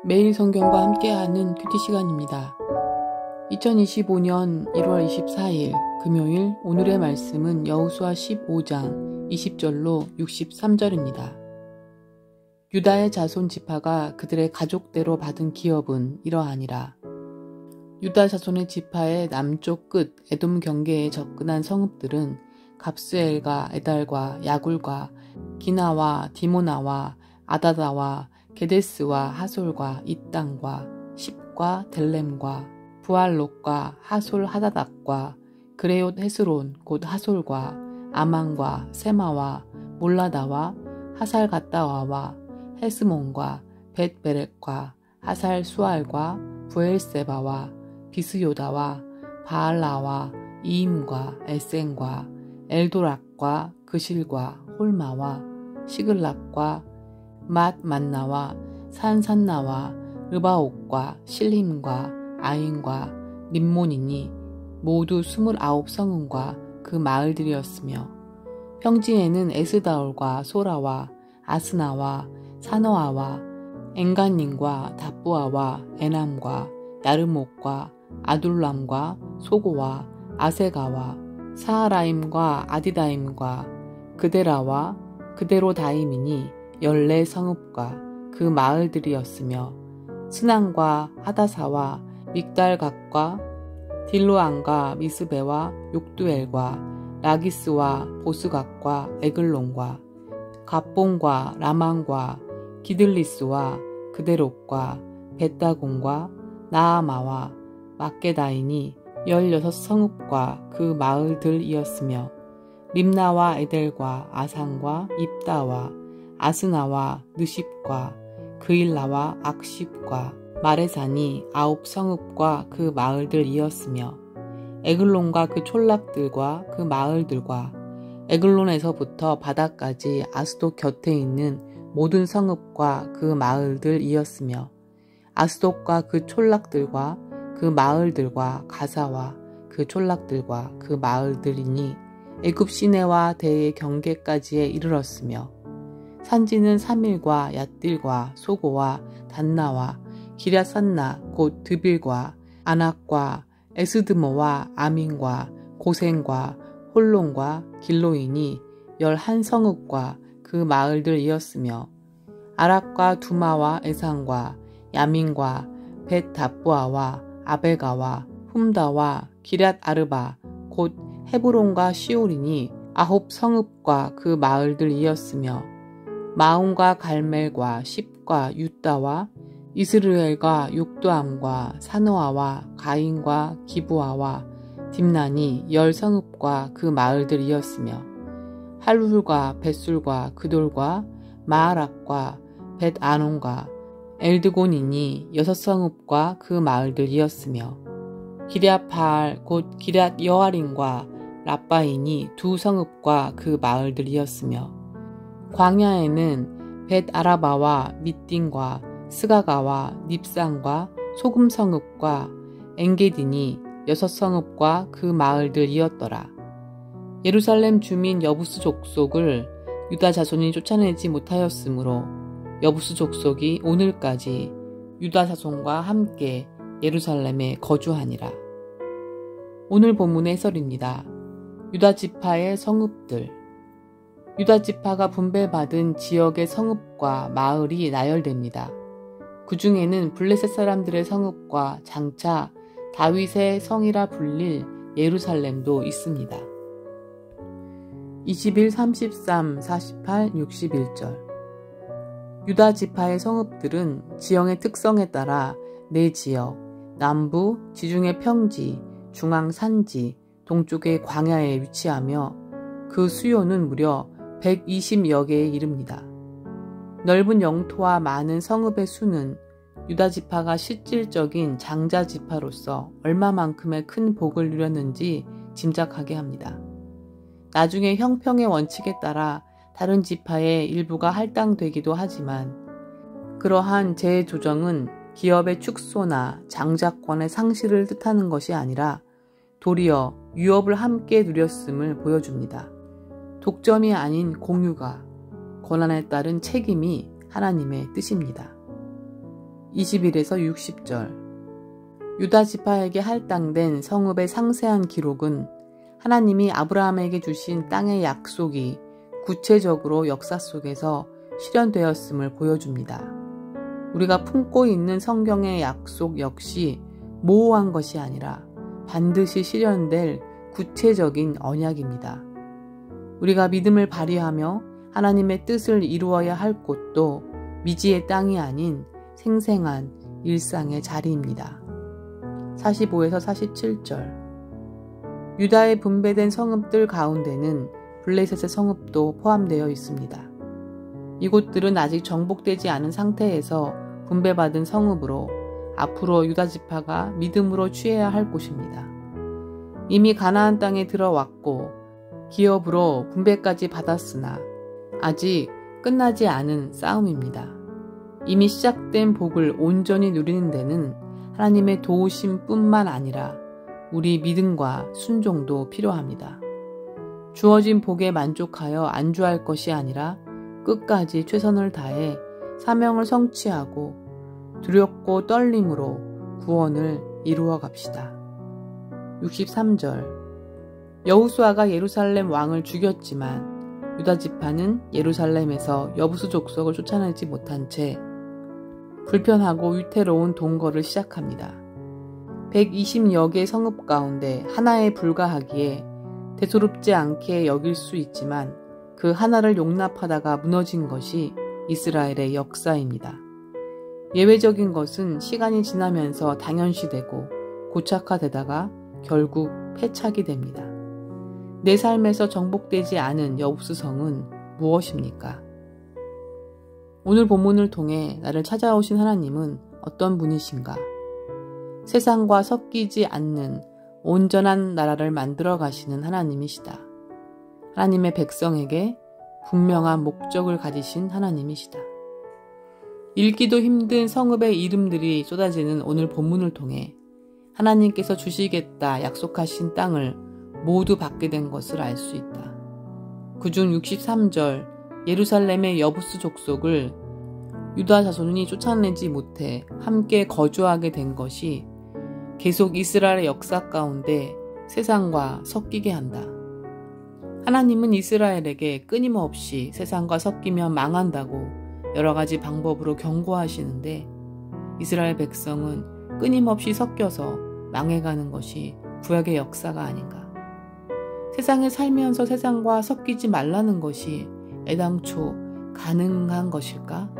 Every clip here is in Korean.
매일 성경과 함께하는 큐티 시간입니다. 2025년 1월 24일 금요일, 오늘의 말씀은 여호수아 15장 20절로 63절입니다. 유다의 자손 지파가 그들의 가족대로 받은 기업은 이러하니라. 유다 자손의 지파의 남쪽 끝 에돔 경계에 접근한 성읍들은 갑스엘과 에달과 야굴과 기나와 디모나와 아다다와 게데스와 하솔과 이땅과 십과 델렘과 부알롯과 하솔 하다닥과 그레옷 헤스론 곧 하솔과 아망과 세마와 몰라다와 하살 갔다와와 헤스몬과 벳베렉과 하살 수알과 부엘세바와 비스요다와 바알라와 이임과 에센과 엘도락과 그실과 홀마와 시글락과 맛만나와 산산나와 르바옥과 실림과 아인과 림몬이니 모두 29성읍과 그 마을들이었으며, 평지에는 에스다올과 소라와 아스나와 사노아와 엔간님과 다부아와 에남과 야르목과 아둘람과 소고와 아세가와 사하라임과 아디다임과 그데라와 그데로다임이니 14성읍과 그 마을들이었으며, 스난과 하다사와 믹달각과 딜로안과 미스베와 욕두엘과 라기스와 보스각과 에글론과 갑봉과 라망과 기들리스와 그데롯과 벳다곤과 나아마와 막게다이니 16성읍과 그 마을들이었으며, 림나와 에델과 아산과 입다와 아스나와 느십과 그일라와 악십과 마레산이 9성읍과 그 마을들이었으며, 에글론과 그 촌락들과 그 마을들과 에글론에서부터 바다까지 아스돗 곁에 있는 모든 성읍과 그 마을들이었으며, 아스돗과 그 촌락들과 그 마을들과 가사와 그 촌락들과 그 마을들이니 애굽 시내와 대의 경계까지에 이르렀으며, 산지는 사밀과 얏딜과 소고와 단나와 기랴산나 곧 드빌과 아낙과 에스드모와 아민과 고센과 홀론과 길로이니 11성읍과 그 마을들이었으며, 아락과 두마와 에상과 야민과 벳다부아와 아베가와 훔다와 기럇 아르바 곧 헤브론과 시올이니 9성읍과 그 마을들이었으며, 마온과 갈멜과 십과 유다와 이스르엘과 욕두암과 사노아와 가인과 기부아와 딥난이 10성읍과 그 마을들이었으며, 할훌과 벳술과 그돌과 마하락과 벳아논과 엘드곤이니 6성읍과 그 마을들이었으며, 기럇바알 곧 기럇 여아림과 라바인이 2성읍과 그 마을들이었으며, 광야에는 벳아라바와 밑딘과 스가가와 닙산과 소금성읍과 엔게딘이 6성읍과 그 마을들이었더라. 예루살렘 주민 여부스 족속을 유다 자손이 쫓아내지 못하였으므로 여부스 족속이 오늘까지 유다 자손과 함께 예루살렘에 거주하니라. 오늘 본문의 해설입니다. 유다 지파의 성읍들. 유다 지파가 분배받은 지역의 성읍과 마을이 나열됩니다. 그 중에는 블레셋 사람들의 성읍과 장차 다윗의 성이라 불릴 예루살렘도 있습니다. 21, 33, 48, 61절. 유다 지파의 성읍들은 지형의 특성에 따라 내지역, 남부, 지중해 평지, 중앙 산지, 동쪽의 광야에 위치하며 그 수요는 무려 120여 개에 이릅니다. 넓은 영토와 많은 성읍의 수는 유다 지파가 실질적인 장자 지파로서 얼마만큼의 큰 복을 누렸는지 짐작하게 합니다. 나중에 형평의 원칙에 따라 다른 지파의 일부가 할당되기도 하지만, 그러한 재조정은 기업의 축소나 장자권의 상실을 뜻하는 것이 아니라 도리어 유업을 함께 누렸음을 보여줍니다. 독점이 아닌 공유가, 권한에 따른 책임이 하나님의 뜻입니다. 21에서 60절. 유다 지파에게 할당된 성읍의 상세한 기록은 하나님이 아브라함에게 주신 땅의 약속이 구체적으로 역사 속에서 실현되었음을 보여줍니다. 우리가 품고 있는 성경의 약속 역시 모호한 것이 아니라 반드시 실현될 구체적인 언약입니다. 우리가 믿음을 발휘하며 하나님의 뜻을 이루어야 할 곳도 미지의 땅이 아닌 생생한 일상의 자리입니다. 45에서 47절. 유다의 분배된 성읍들 가운데는 블레셋의 성읍도 포함되어 있습니다. 이곳들은 아직 정복되지 않은 상태에서 분배받은 성읍으로 앞으로 유다 지파가 믿음으로 취해야 할 곳입니다. 이미 가나안 땅에 들어왔고 기업으로 분배까지 받았으나 아직 끝나지 않은 싸움입니다. 이미 시작된 복을 온전히 누리는 데는 하나님의 도우심뿐만 아니라 우리 믿음과 순종도 필요합니다. 주어진 복에 만족하여 안주할 것이 아니라 끝까지 최선을 다해 사명을 성취하고 두렵고 떨림으로 구원을 이루어 갑시다. 63절. 여호수아가 예루살렘 왕을 죽였지만 유다 지파는 예루살렘에서 여부수 족속을 쫓아내지 못한 채 불편하고 위태로운 동거를 시작합니다. 120여 개 성읍 가운데 하나에 불과하기에 대수롭지 않게 여길 수 있지만 그 하나를 용납하다가 무너진 것이 이스라엘의 역사입니다. 예외적인 것은 시간이 지나면서 당연시되고 고착화되다가 결국 패착이 됩니다. 내 삶에서 정복되지 않은 여부수성은 무엇입니까? 오늘 본문을 통해 나를 찾아오신 하나님은 어떤 분이신가? 세상과 섞이지 않는 온전한 나라를 만들어 가시는 하나님이시다. 하나님의 백성에게 분명한 목적을 가지신 하나님이시다. 읽기도 힘든 성읍의 이름들이 쏟아지는 오늘 본문을 통해 하나님께서 주시겠다 약속하신 땅을 모두 받게 된 것을 알 수 있다. 그중 63절 예루살렘의 여부수 족속을 유다 자손이 쫓아내지 못해 함께 거주하게 된 것이 계속 이스라엘의 역사 가운데 세상과 섞이게 한다. 하나님은 이스라엘에게 끊임없이 세상과 섞이면 망한다고 여러 가지 방법으로 경고하시는데 이스라엘 백성은 끊임없이 섞여서 망해가는 것이 구약의 역사가 아닌가. 세상에 살면서 세상과 섞이지 말라는 것이 애당초 가능한 것일까?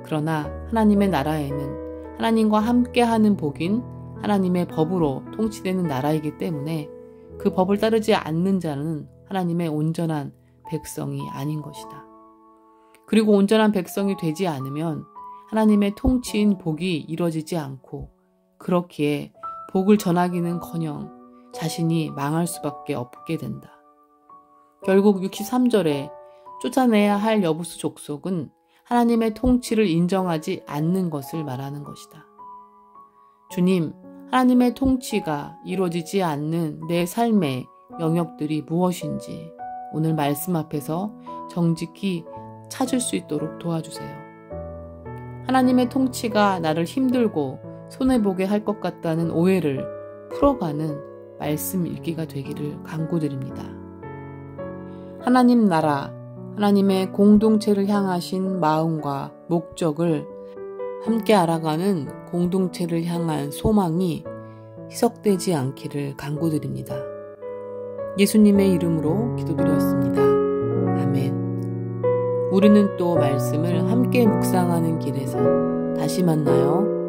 그러나 하나님의 나라에는 하나님과 함께하는 복인 하나님의 법으로 통치되는 나라이기 때문에 그 법을 따르지 않는 자는 하나님의 온전한 백성이 아닌 것이다. 그리고 온전한 백성이 되지 않으면 하나님의 통치인 복이 이루어지지 않고 그렇기에 복을 전하기는커녕 자신이 망할 수밖에 없게 된다. 결국 63절에 쫓아내야 할 여부수 족속은 하나님의 통치를 인정하지 않는 것을 말하는 것이다. 주님, 하나님의 통치가 이루어지지 않는 내 삶의 영역들이 무엇인지 오늘 말씀 앞에서 정직히 찾을 수 있도록 도와주세요. 하나님의 통치가 나를 힘들고 손해보게 할 것 같다는 오해를 풀어가는 말씀 읽기가 되기를 간구드립니다. 하나님 나라, 하나님의 공동체를 향하신 마음과 목적을 함께 알아가는 공동체를 향한 소망이 희석되지 않기를 간구드립니다. 예수님의 이름으로 기도드렸습니다. 아멘. 우리는 또 말씀을 함께 묵상하는 길에서 다시 만나요.